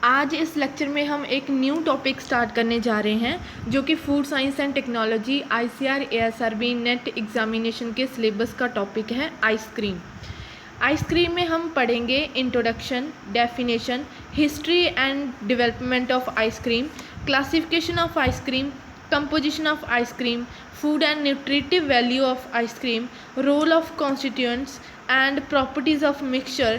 आज इस लेक्चर में हम एक न्यू टॉपिक स्टार्ट करने जा रहे हैं जो कि food science and technology ICAR ASRB net examination के सिलेबस का टॉपिक है आइसक्रीम। आइसक्रीम में हम पढ़ेंगे introduction, definition, history and development of ice cream, classification of ice cream, composition of ice cream, food and nutritive value of ice cream, role of constituents and properties of mixture,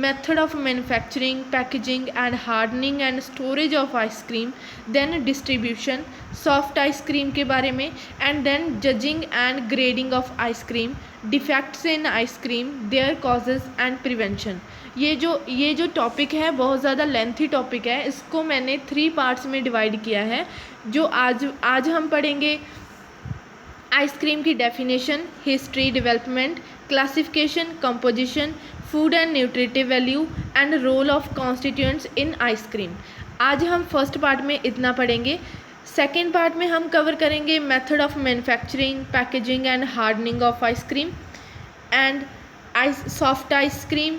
method of manufacturing, packaging and hardening and storage of ice cream, then distribution, soft ice cream के बारे में, and then judging and grading of ice cream, defects in ice cream, their causes and prevention। ये जो topic है बहुत ज़्यादा lengthy topic है, इसको मैंने 3 पार्ट्स में डिवाइड किया है। जो आज हम पढ़ेंगे आइसक्रीम की definition, history, development, classification, composition, food and nutritive value and role of constituents in ice cream. आज हम फर्स्ट पार्ट में इतना पढ़ेंगे। सेकेंड पार्ट में हम कवर करेंगे method of manufacturing, packaging and hardening of ice cream and soft ice cream.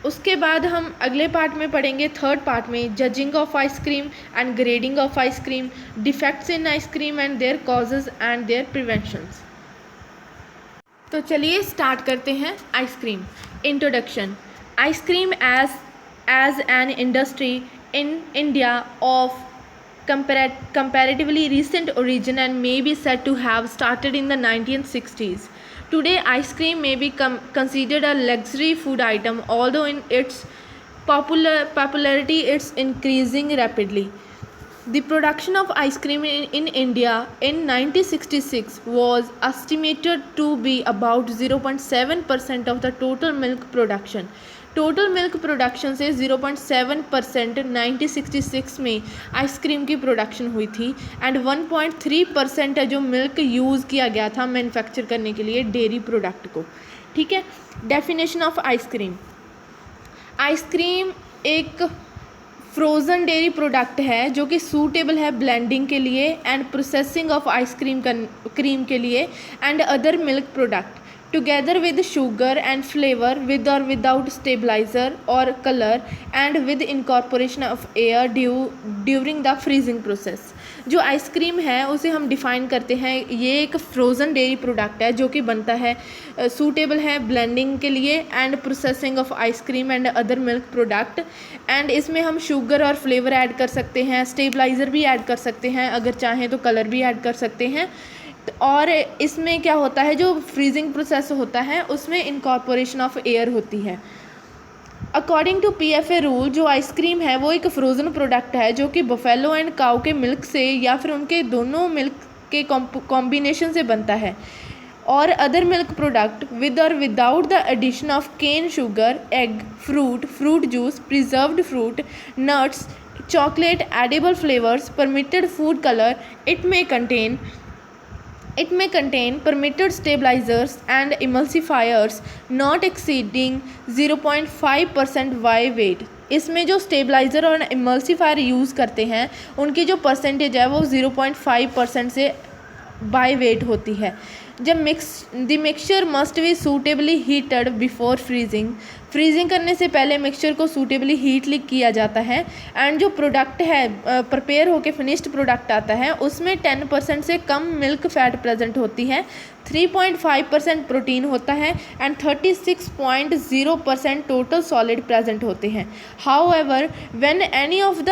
उसके बाद हम अगले पार्ट में पढ़ेंगे थर्ड पार्ट में judging of ice cream and grading of ice cream, defects in ice cream and their causes and their preventions. तो चलिए स्टार्ट करते हैं ice cream. Introduction. Ice cream as an industry in India of comparatively recent origin and may be said to have started in the 1960s. Today, ice cream may be considered a luxury food item, although in its popularity it's increasing rapidly. The production of ice cream in India in 1966 was estimated to be about 0.7% of the total milk production. Total milk production से 0.7% 1966 में ice cream की production हुई थी and 1.3% है जो milk use किया गया था मैन्युफैक्चर करने के लिए डेयरी प्रोडक्ट को। ठीक है। Definition of ice cream. आइसक्रीम एक फ्रोज़न डेयरी प्रोडक्ट है जो कि सूटेबल है ब्लेंडिंग के लिए and processing of ice cream cream के लिए and other milk product together with sugar and flavor, with or without stabilizer or color, and with incorporation of air during the freezing process। जो ice cream है उसे हम define करते हैं, ये एक फ्रोज़न डेयरी प्रोडक्ट है जो कि बनता है सूटेबल है ब्लेंडिंग के लिए and processing of ice cream and other milk product. And इसमें हम शुगर और फ्लेवर ऐड कर सकते हैं, स्टेबलाइज़र भी ऐड कर सकते हैं, अगर चाहें तो कलर भी ऐड कर सकते हैं। और इसमें क्या होता है, जो फ्रीजिंग प्रोसेस होता है उसमें इनकॉर्पोरेशन ऑफ एयर होती है। अकॉर्डिंग टू PFA रूल, जो आइसक्रीम है वो एक फ्रोज़न प्रोडक्ट है जो कि बफेलो एंड काऊ के मिल्क से या फिर उनके दोनों मिल्क के कॉम्बिनेशन से बनता है और अदर मिल्क प्रोडक्ट विद और without the addition of cane sugar, egg, fruit juice, preserved fruit, nuts, chocolate, edible flavours, permitted food colour. It may contain permitted stabilizers and emulsifiers not exceeding 0.5% by weight। इसमें जो stabiliser और emulsifier use करते हैं उनकी जो percentage है वो 0.5% से बाय वेट होती है। जब mixture must be suitably heated before freezing करने से पहले मिक्सचर को सूटेबली हीट किया जाता है एंड जो प्रोडक्ट है प्रिपेयर होके फिनिश्ड प्रोडक्ट आता है उसमें 10% से कम मिल्क फैट प्रेजेंट होती है, 3.5% प्रोटीन होता है एंड 36.0% टोटल सॉलिड प्रेजेंट होते हैं। However, when any of the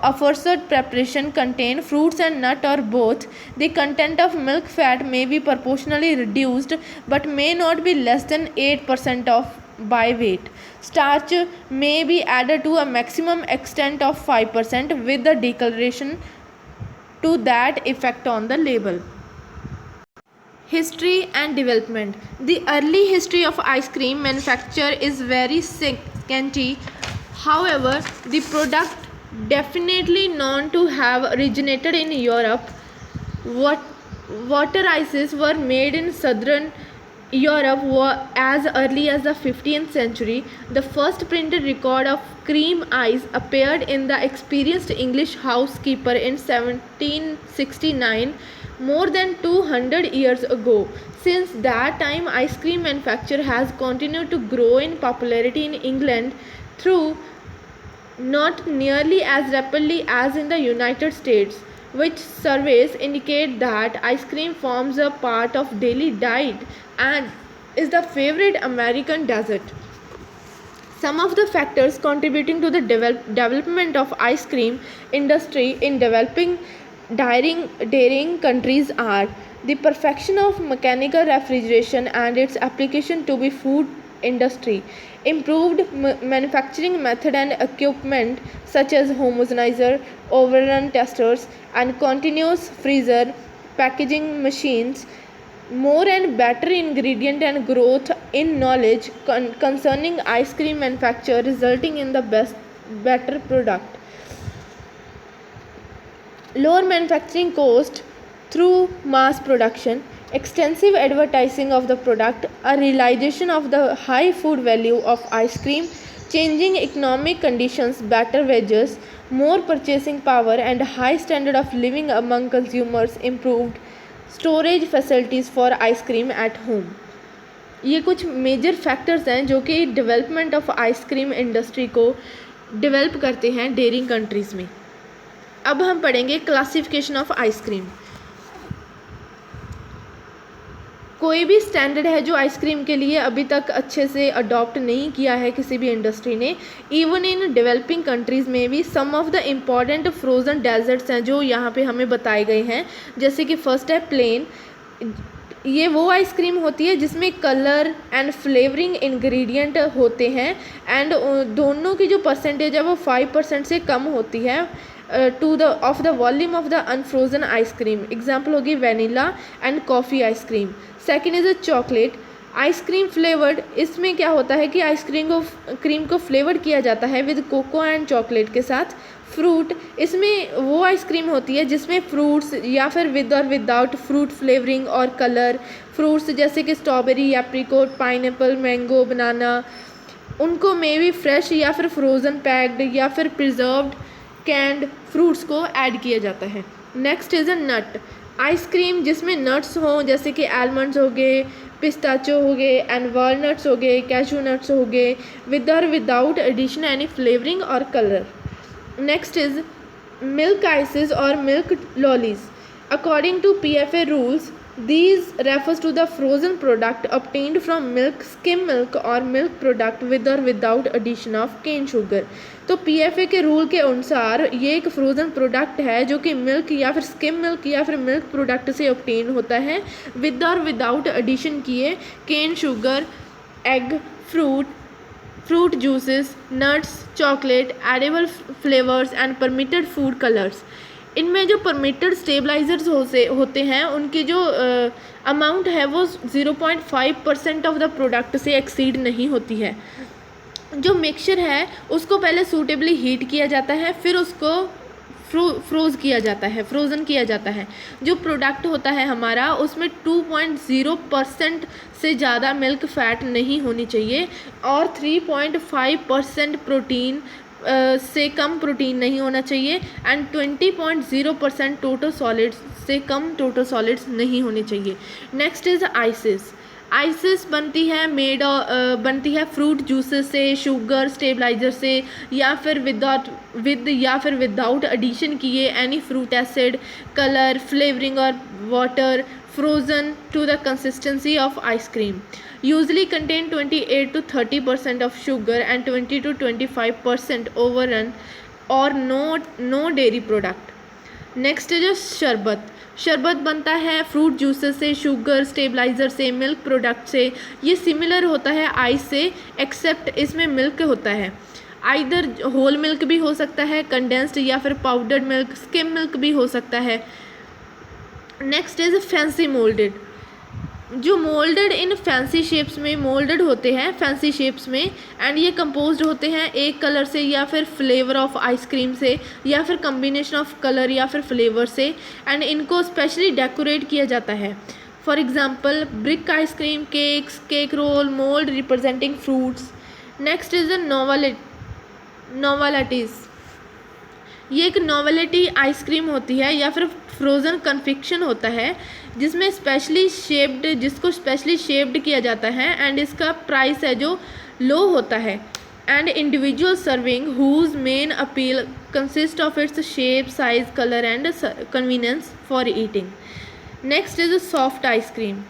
aforesaid preparation contain fruits and nut or both, the content of milk fat may be proportionally reduced but may not be less than 8% of by weight. Starch may be added to a maximum extent of 5% with the declaration to that effect on the label. History and development. The early history of ice cream manufacture is very scanty. However, the product definitely known to have originated in Europe. Water ices were made in southern Europe as early as the 15th century. The first printed record of cream ice appeared in the Experienced English Housekeeper in 1769, more than 200 years ago. Since that time, ice cream manufacture has continued to grow in popularity in England through not nearly as rapidly as in the United States, which surveys indicate that ice cream forms a part of daily diet and is the favorite American dessert. Some of the factors contributing to the development of ice cream industry in developing dairying countries are the perfection of mechanical refrigeration and its application to the food industry, improved manufacturing method and equipment such as homogenizer, overrun testers, and continuous freezer packaging machines, more and better ingredient and growth in knowledge concerning ice cream manufacture, resulting in the better product, lower manufacturing cost through mass production, extensive advertising of the product, a realization of the high food value of ice cream, changing economic conditions, better wages, more purchasing power, and high standard of living among consumers, improved storage facilities for ice cream at home. ये कुछ major factors हैं जो कि development of ice cream industry को develop करते हैं dairying countries में। अब हम पढ़ेंगे क्लासिफिकेशन ऑफ आइसक्रीम। कोई भी स्टैंडर्ड है जो आइसक्रीम के लिए अभी तक अच्छे से अडॉप्ट नहीं किया है किसी भी इंडस्ट्री ने। इवन इन डेवलपिंग कंट्रीज़ में भी some of the important frozen desserts हैं जो यहाँ पे हमें बताए गए हैं। जैसे कि फर्स्ट है प्लेन। ये वो आइसक्रीम होती है जिसमें कलर एंड फ्लेवरिंग इंग्रेडिएंट होते हैं एंड दोनों की जो परसेंटेज है वो 5% से कम होती है to the of the volume of the unfrozen ice cream. Example होगी vanilla and coffee ice cream. Second is a chocolate ice cream flavoured. इसमें क्या होता है कि क्रीम को फ्लेवर्ड किया जाता है विद कोको एंड चॉकलेट के साथ। फ्रूट, इसमें वो आइसक्रीम होती है जिसमें फ्रूट्स या फिर विद और विदाउट फ्रूट फ्लेवरिंग और कलर। फ्रूट्स जैसे कि स्ट्रॉबेरी, एप्रिकॉट, पाइनएप्पल, मैंगो, बनाना, उनको मे बी फ्रेश या फिर फ्रोज़न पैक्ड या फिर प्रिजर्व्ड कैंड फ्रूट्स को ऐड किया जाता है। Next is a nut ice cream जिसमें नट्स हों जैसे कि आलमंड्स हो गए, पिस्ताचो हो गए एंड वॉलनट्स हो गए, कैशू नट्स हो गए, विद और विदाउट एडिशन एनी फ्लेवरिंग और colour. Next is milk ices और milk lollies. According to PFA rules these refers to the frozen product obtained from milk, skim milk or milk product with or without addition of cane sugar। तो PFA के rule के अनुसार ये एक frozen product है जो कि milk या फिर स्किम मिल्क या फिर मिल्क प्रोडक्ट से ऑब्टेन होता है विद और विदाउट एडिशन किए cane sugar, egg, fruit juices, nuts, chocolate, edible flavours and permitted food colours. इनमें जो परमिटेड स्टेबलाइजर्स होते हैं उनकी जो अमाउंट है वो 0.5% ऑफ द प्रोडक्ट से एक्सीड नहीं होती है। जो मिक्सचर है उसको पहले सूटेबली हीट किया जाता है, फिर उसको फ्रोज़न किया जाता है। जो प्रोडक्ट होता है हमारा उसमें 2.0% से ज़्यादा मिल्क फैट नहीं होनी चाहिए और 3.5% प्रोटीन से कम प्रोटीन नहीं होना चाहिए एंड 20.0% टोटल सॉलिड्स से कम टोटल सॉलिड्स नहीं होने चाहिए। नेक्स्ट इज़ आइसिस बनती है फ्रूट जूसेस से, शुगर स्टेबलाइजर से या फिर विदाउट एडिशन किए any fruit acid, colour, flavouring और water, frozen to the consistency of ice cream, usually contain 28 to 30% of sugar and 20 to 25% overrun or no dairy product। Next है जो शरबत बनता है फ्रूट जूसेस से, शुगर स्टेबलाइज़र से, milk product से। ये सिमिलर होता है आइस से एक्सेप्ट इसमें मिल्क होता है। आइदर होल मिल्क भी हो सकता है, कंडेंस्ड या फिर पाउडर्ड मिल्क, स्किम मिल्क भी हो सकता है। Next is fancy moulded. जो मोल्डेड इन फैंसी शेप्स में मोल्डेड होते हैं फैंसी शेप्स में एंड ये कंपोज्ड होते हैं एक कलर से या फिर फ्लेवर ऑफ आइसक्रीम से या फिर कम्बिनेशन ऑफ कलर या फिर फ्लेवर से एंड इनको स्पेशली डेकोरेट किया जाता है। For example brick ice cream, cakes, cake roll, mould representing fruits. Next is the novelties. ये एक नोवेलिटी आइसक्रीम होती है या फिर फ्रोज़न कन्फेक्शन होता है जिसको स्पेशली शेप्ड किया जाता है एंड इसका प्राइस है जो लो होता है। and individual serving whose main appeal consists of its shape, size, color and convenience for eating. Next is soft ice cream.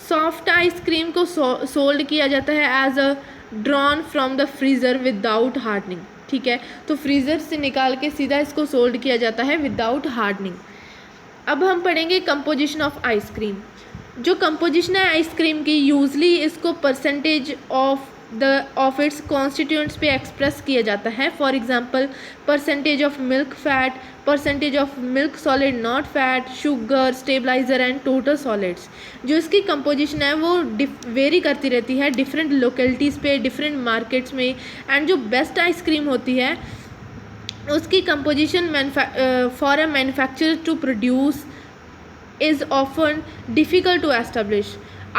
Soft ice cream को सोल्ड किया जाता है as a drawn from the freezer without hardening. ठीक है, तो freezer से निकाल के सीधा इसको सोल्ड किया जाता है विदाउट हार्डनिंग. अब हम पढ़ेंगे कंपोजिशन ऑफ आइसक्रीम. जो कंपोजिशन है आइसक्रीम की, यूजली इसको परसेंटेज ऑफ इट्स कॉन्स्टिट्यूएंट्स पे एक्सप्रेस किया जाता है. For example percentage of milk fat, percentage of milk solid not fat, sugar, stabiliser and total solids. जो इसकी कंपोजिशन है वो वेरी करती रहती है डिफरेंट लोकेलिटीज़ पे, डिफरेंट मार्केट्स में. एंड जो बेस्ट आइसक्रीम होती है उसकी composition for a manufacturer to produce is often difficult to establish.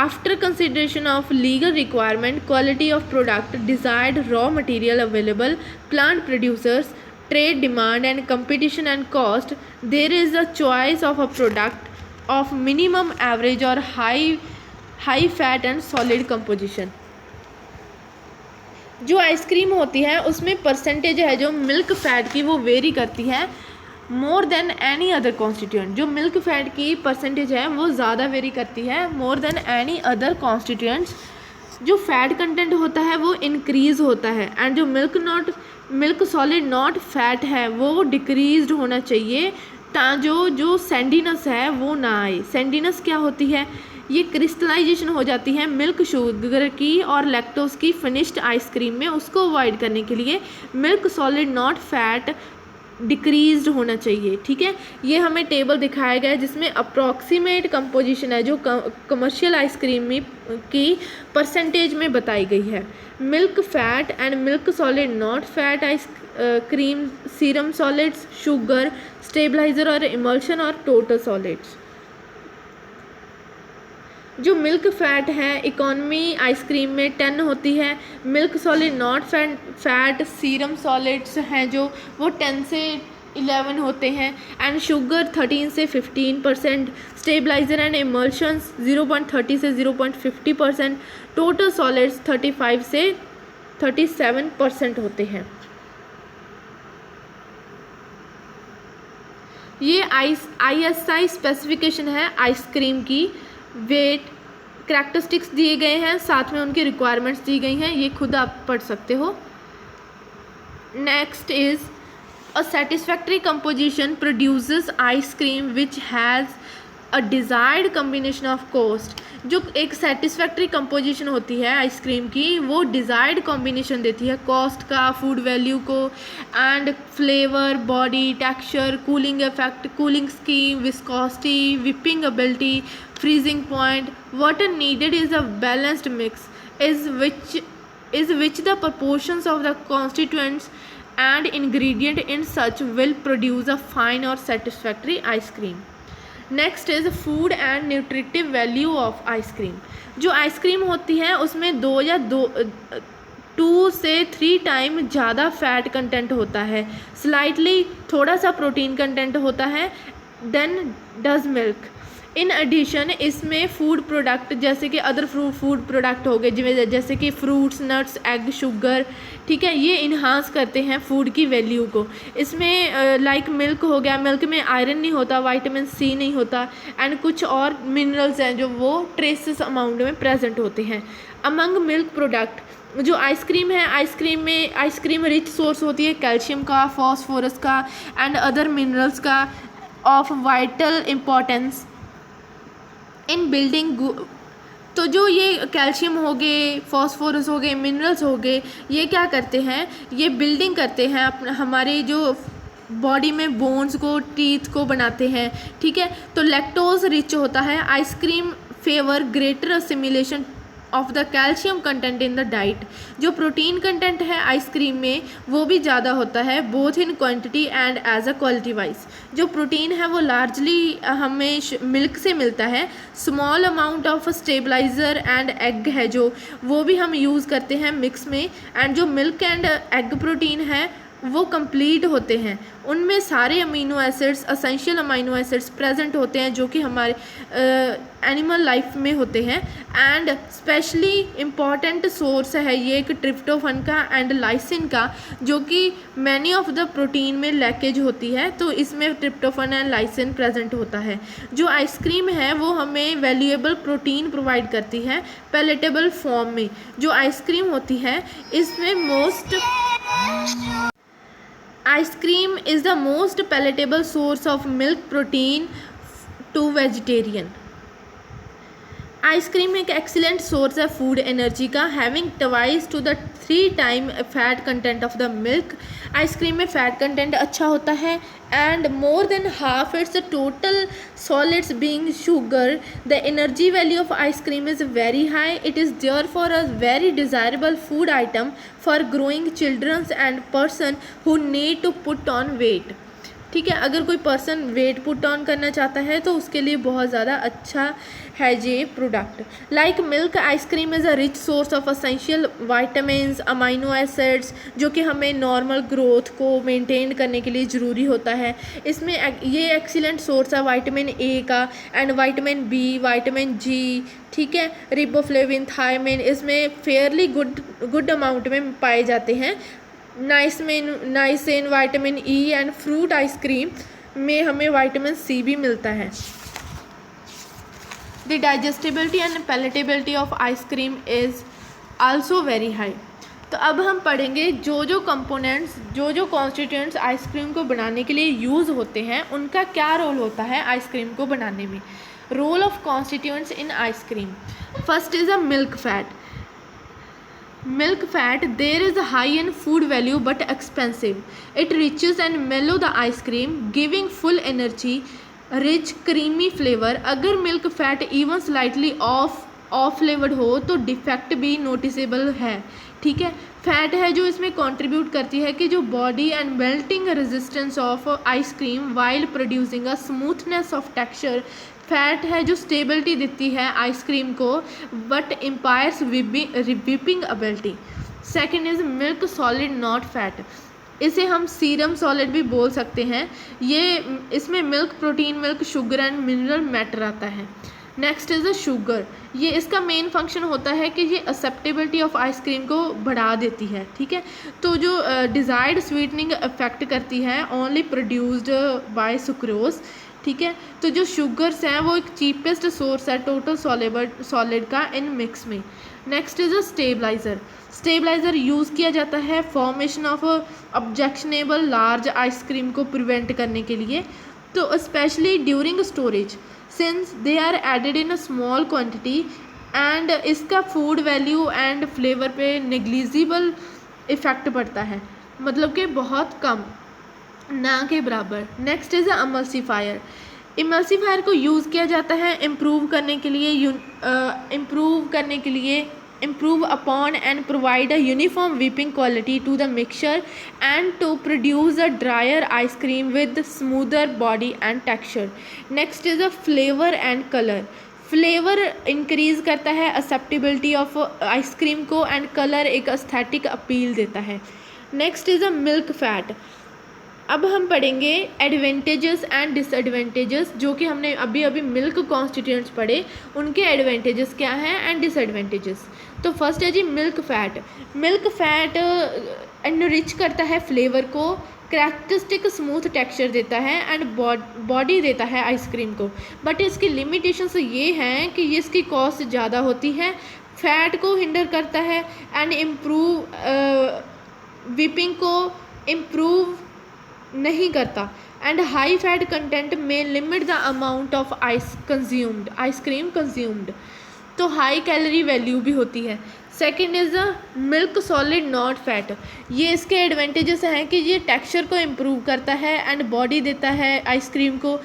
After consideration of legal requirement, quality of product, desired raw material available, plant producers, trade demand and competition and cost, there is a choice of a product of minimum average or high fat and solid composition. जो ice cream होती है उसमें percentage है जो milk fat की वो vary करती है more than any other constituent. जो मिल्क फैट की परसेंटेज है वो ज़्यादा वेरी करती है more than any other constituents. जो फैट कंटेंट होता है वो इंक्रीज़ होता है एंड जो मिल्क सॉलिड नॉट फैट है वो डिक्रीज्ड होना चाहिए जो सैंडीनेस है वो ना आए. सैंडीनेस क्या होती है? ये क्रिस्टलाइजेशन हो जाती है मिल्क शुगर की और लैक्टोज की फिनिश्ड आइसक्रीम में. उसको अवॉइड करने के लिए milk solid not fat decreased होना चाहिए. ठीक है, ये हमें टेबल दिखाया गया है जिसमें अप्रॉक्सीमेट कंपोजिशन है जो कमर्शियल आइसक्रीम में की परसेंटेज में बताई गई है. Milk fat and milk solid not fat ice cream, serum solids, sugar, stabiliser और इमल्शन और टोटल सॉलिड्स. जो मिल्क फैट है इकोनॉमी आइसक्रीम में 10 होती है. Milk solid not fat serum solids हैं जो वो 10 से 11 होते हैं. एंड शुगर 13 से 15%. स्टेबलाइजर एंड इमल्शंस 0.30 से 0.50%. टोटल सॉलिड्स 35 से 37% होते हैं. ये ISI स्पेसिफिकेशन है आइसक्रीम की. वेट करैक्टरिस्टिक्स दिए गए हैं, साथ में उनकी रिक्वायरमेंट्स दी गई हैं, ये खुद आप पढ़ सकते हो. Next is a satisfactory composition produces ice cream which has a desired combination of cost. जो एक सेटिस्फैक्ट्री कंपोजिशन होती है आइसक्रीम की वो डिज़ायर्ड कॉम्बिनेशन देती है कॉस्ट का, फूड वैल्यू को and flavour, body, texture, cooling effect, cooling scheme, viscosity, whipping ability, freezing point. Water needed is a balanced mix is which the proportions of the constituents and ingredient in such will produce a fine or satisfactory ice cream. Next is food and nutritive value of ice cream. जो ice cream होती है उसमें 2 से 3 time ज़्यादा fat content होता है, slightly थोड़ा सा प्रोटीन कंटेंट होता है than does milk. In addition इसमें फूड प्रोडक्ट जैसे कि अदर फूड प्रोडक्ट हो गए जैसे कि फ्रूट्स, नट्स, एग, शुगर, ठीक है, ये इन्हांस करते हैं फूड की वैल्यू को. इसमें लाइक मिल्क हो गया, मिल्क में आयरन नहीं होता, विटामिन सी नहीं होता एंड कुछ और मिनरल्स हैं जो वो ट्रेसेस अमाउंट में प्रेजेंट होते हैं. अमंग मिल्क प्रोडक्ट जो आइसक्रीम है, आइसक्रीम रिच सोर्स होती है कैल्शियम का, फॉस्फोरस का एंड अदर मिनरल्स का of vital importance in building. तो जो ये कैल्शियम हो गए, फॉस्फोरस हो गए, मिनरल्स हो गए, ये क्या करते हैं, ये बिल्डिंग करते हैं हमारे जो बॉडी में बोन्स को, टीथ को बनाते हैं. ठीक है, तो लैक्टोज रिच होता है. Ice cream favour greater assimilation of the calcium content in the diet. जो प्रोटीन कंटेंट है आइसक्रीम में वो भी ज़्यादा होता है both in quantity and as a quality wise. जो प्रोटीन है वो लार्जली हमें मिल्क से मिलता है. Small amount of stabiliser and egg है जो वो भी हम यूज़ करते हैं मिक्स में. एंड जो मिल्क एंड एग प्रोटीन है वो कंप्लीट होते हैं, उनमें सारे amino acids, essential amino acids present होते हैं जो कि हमारे एनिमल लाइफ में होते हैं। एंड स्पेशली इम्पॉर्टेंट सोर्स है ये एक ट्रिप्टोफन का एंड लाइसिन का, जो कि मैनी ऑफ द प्रोटीन में लैकेज होती है, तो इसमें ट्रिप्टोफन एंड लाइसिन प्रेजेंट होता है। जो आइसक्रीम है वो हमें वैल्यूएबल प्रोटीन प्रोवाइड करती है पैलेटेबल फॉर्म में। जो आइसक्रीम होती है इसमें ice cream is the most palatable source of milk protein to vegetarian. Ice cream एक एक्सीलेंट सोर्स है फूड एनर्जी का, having twice to the 3 time fat content of the milk. Ice cream में फैट कंटेंट अच्छा होता है and more than half its total solids being sugar. The energy value of ice cream is very high. It is therefore a very desirable food item for growing childrens and person who need to put on weight. ठीक है, अगर कोई person weight put on करना चाहता है तो उसके लिए बहुत ज़्यादा अच्छा है ये product. Like milk, ice cream is a rich source of essential vitamins, amino acids, जो कि हमें नॉर्मल ग्रोथ को मेंटेन करने के लिए ज़रूरी होता है। इसमें ये एक्सीलेंट सोर्स है विटामिन ए का एंड विटामिन बी, विटामिन जी, ठीक है, रिबोफ्लेविन, थायमिन इसमें फेयरली गुड अमाउंट में पाए जाते हैं। Niacin, vitamin E and fruit ice cream में हमें विटामिन सी भी मिलता है। The digestibility and palatability of ice cream is also very high. तो अब हम पढ़ेंगे जो कंपोनेंट्स, जो कॉन्स्टिट्यूएंट्स आइसक्रीम को बनाने के लिए यूज़ होते हैं उनका क्या रोल होता है आइसक्रीम को बनाने में। Role of constituents in ice cream. First is a milk fat. Milk fat, there is a high in food value but expensive. It riches and mellow the ice cream, giving full energy, rich creamy flavor. अगर milk fat even slightly of flavoured हो तो defect भी noticeable है। ठीक है, fat है जो इसमें कंट्रीब्यूट करती है कि जो body and melting resistance of ice cream while producing a smoothness of texture. Fat है जो स्टेबिलिटी देती है आइसक्रीम को but impairs whipping ability. Second is milk solid not fat. इसे हम सीरम सॉलिड भी बोल सकते हैं। ये इसमें milk protein, milk sugar and mineral matter आता है। Next is a sugar. ये इसका मेन फंक्शन होता है कि ये एक्सेप्टेबिलिटी ऑफ आइसक्रीम को बढ़ा देती है। ठीक है, तो जो डिज़ायर्ड स्वीटनिंग अफेक्ट करती है ओनली प्रोड्यूस्ड बाय सुक्रोज। ठीक है, तो जो शुगर्स हैं वो एक चीपेस्ट सोर्स है टोटल सॉलिड का इन मिक्स में। Next is a stabiliser. Stabiliser use किया जाता है formation of objectionable large ice cream को प्रिवेंट करने के लिए, तो specially during storage since they are added in a small quantity and इसका फूड वैल्यू एंड फ्लेवर पे नेग्लिजिबल इफ़ेक्ट पड़ता है, मतलब कि बहुत कम, ना के बराबर। Next is emulsifier. इमल्सिफायर को यूज़ किया जाता है इम्प्रूव करने के लिए improve upon and provide a uniform whipping quality to the mixture and to produce a drier ice cream with smoother body and texture. Next is a flavor and color. Flavour increase करता है acceptability of ice cream को and colour एक aesthetic appeal देता है। Next is a milk fat. अब हम पढ़ेंगे advantages and disadvantages, जो कि हमने अभी मिल्क कॉन्स्टिट्यूएंट्स पढ़े, उनके एडवांटेजेस क्या हैं एंड डिसएडवांटेजेस। तो फर्स्ट है जी milk fat. Milk fat enrich करता है फ्लेवर को, करैक्टरिस्टिक स्मूथ टेक्सचर देता है एंड बॉडी देता है आइसक्रीम को, बट इसकी लिमिटेशंस ये हैं कि ये इसकी कॉस्ट ज़्यादा होती है, फैट को हिंडर करता है एंड विपिंग को इम्प्रूव नहीं करता एंड हाई फैट कंटेंट में limit the amount of ice cream consumed. तो हाई कैलोरी वैल्यू भी होती है। Second is a milk solid not fat. ये इसके एडवांटेजेस हैं कि ये टेक्सचर को इम्प्रूव करता है एंड बॉडी देता है आइसक्रीम को,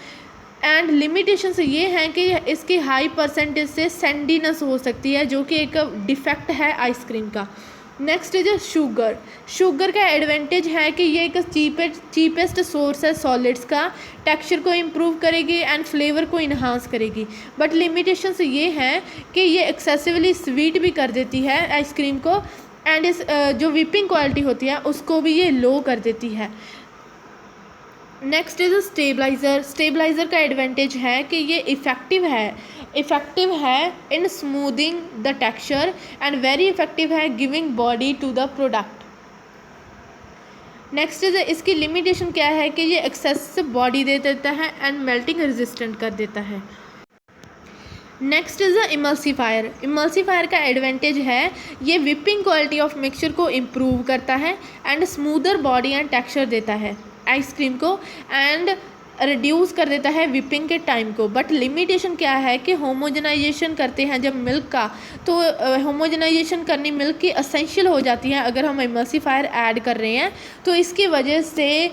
एंड लिमिटेशंस ये हैं कि इसकी हाई परसेंटेज से सैंडीनेस हो सकती है, जो कि एक डिफेक्ट है आइसक्रीम का। Next is sugar. शुगर का एडवांटेज है कि ये एक चीपेस्ट सोर्स है सॉलिड्स का, टेक्सचर को इम्प्रूव करेगी एंड फ्लेवर को इन्हांस करेगी, बट लिमिटेशंस ये हैं कि ये एक्सेसिवली स्वीट भी कर देती है आइसक्रीम को एंड इस जो विपिंग क्वालिटी होती है उसको भी ये लो कर देती है। Next is stabiliser. स्टेबलाइज़र का एडवांटेज है कि ये इफ़ेक्टिव है in smoothing the texture and very effective है giving body to the product. Next is इसकी लिमिटेशन क्या है कि ये एक्सेसिव बॉडी दे देता है एंड मेल्टिंग रेजिस्टेंट कर देता है। Next is emulsifier. इमल्सीफायर का एडवांटेज है ये विपिंग क्वालिटी ऑफ मिक्सचर को इम्प्रूव करता है and smoother body and texture देता है आइसक्रीम को एंड रिड्यूस कर देता है विपिंग के टाइम को। बट लिमिटेशन क्या है कि होमोजेनाइजेशन करते हैं जब मिल्क का, तो होमोजेनाइजेशन करनी मिल्क की असेंशियल हो जाती है अगर हम इमल्सीफायर ऐड कर रहे हैं, तो इसकी वजह से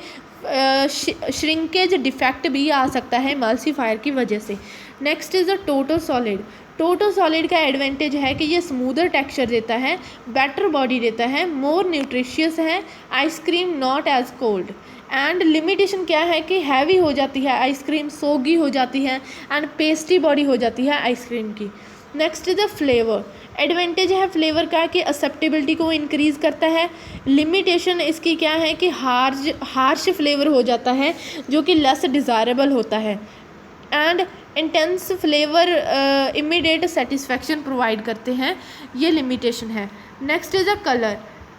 श्रिंकेज डिफेक्ट भी आ सकता है इमल्सीफायर की वजह से। Next is the total solid. Total solid का एडवांटेज है कि ये स्मूदर टेक्सचर देता है, बेटर बॉडी देता है, मोर न्यूट्रिशियस है, ice cream not as cold. And limitation क्या है कि हैवी हो जाती है आइसक्रीम, सोगी हो जाती है एंड पेस्टी बॉडी हो जाती है आइसक्रीम की। Next is the flavour. Advantage है फ्लेवर का कि एक्सेप्टेबिलिटी को इंक्रीज़ करता है। लिमिटेशन इसकी क्या है कि हार्श फ्लेवर हो जाता है जो कि लेस डिज़ायरेबल होता है and intense flavour immediate satisfaction provide करते हैं, ये लिमिटेशन है। नेक्स्ट इज़ अ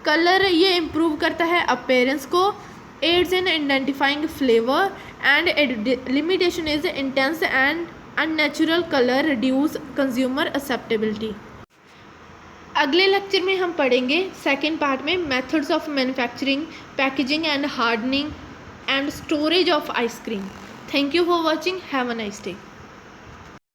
कलर ये इम्प्रूव करता है अपीयरेंस को, aids in identifying flavor and limitation is intense and unnatural color reduce consumer acceptability। अगले लेक्चर में हम पढ़ेंगे सेकेंड पार्ट में methods of manufacturing, packaging and hardening and storage of ice cream. Thank you for watching, have a nice day.